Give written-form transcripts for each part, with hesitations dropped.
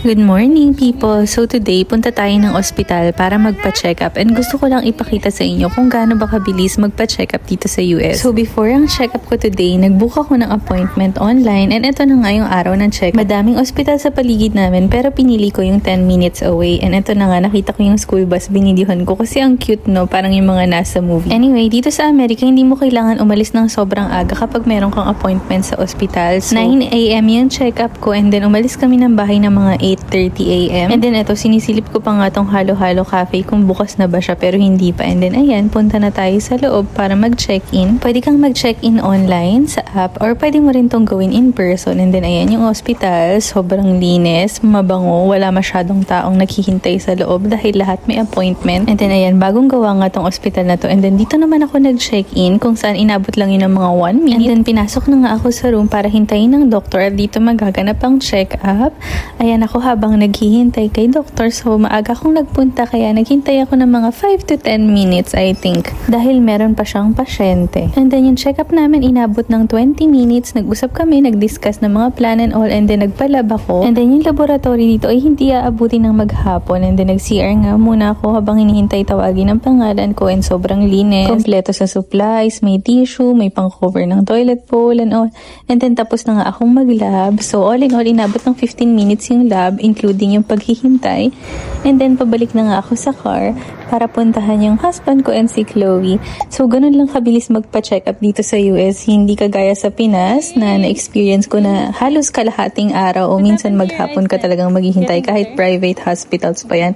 Good morning people! So today, punta tayo ng ospital para magpa-check up and gusto ko lang ipakita sa inyo kung gaano ba kabilis magpa-check up dito sa US. So before ang check up ko today, nag-book ako ng appointment online and ito na nga yung araw ng check. Madaming ospital sa paligid namin pero pinili ko yung 10 minutes away and ito na nga, nakita ko yung school bus, binilihan ko kasi ang cute no, parang yung mga nasa movie. Anyway, dito sa Amerika, hindi mo kailangan umalis ng sobrang aga kapag meron kang appointment sa ospital. So 9 AM yung check up ko and then umalis kami ng bahay ng mga 8:30 AM. And then ito, sinisilip ko pa nga tong Halo-Halo Cafe kung bukas na ba siya pero hindi pa. And then ayan, punta na tayo sa loob para mag-check-in. Pwede kang mag-check-in online sa app or pwede mo rin tong gawin in person. And then ayan yung hospital, sobrang linis, mabango, wala masyadong taong naghihintay sa loob dahil lahat may appointment. And then ayan, bagong gawa nga tong hospital na to. And then dito naman ako nag-check-in kung saan inabot lang yun ng mga 1 minute. And then pinasok na nga ako sa room para hintayin ng doktor at dito magaganap ang check-up. Ayan ako habang naghihintay kay doktor. So maaga akong nagpunta kaya naghintay ako ng mga 5 to 10 minutes I think. Dahil meron pa siyang pasyente. And then yung check-up namin inabot ng 20 minutes. Nag-usap kami, nag-discuss ng mga plan and all and then nagpalab ako. And then yung laboratory dito ay hindi aabutin ng maghapon. And then nag-CR nga muna ako habang hinihintay tawagin ang pangalan ko and sobrang linis. Kompleto sa supplies, may tissue, may pang-cover ng toilet bowl and all. And then tapos na nga akong mag-lab. So all in all, inabot ng 15 minutes yung lab, including yung paghihintay. And then pabalik na nga ako sa car para puntahan yung husband ko and si Chloe. So ganun lang kabilis magpa-check up dito sa US. Hindi kagaya sa Pinas na na-experience ko na halos kalahating araw o minsan maghapon ka talagang maghihintay kahit private hospitals pa yan.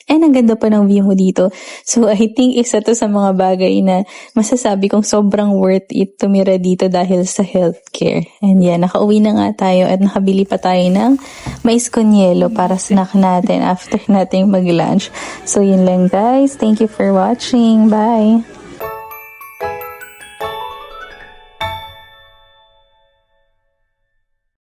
And ang ganda pa ng view mo dito. So, I think isa to sa mga bagay na masasabi kong sobrang worth it tumira dito dahil sa healthcare. And yan, nakauwi na nga tayo at nakabili pa tayo ng mais con yelo para snack natin after nating mag-lunch. So, yun lang guys. Thank you for watching. Bye!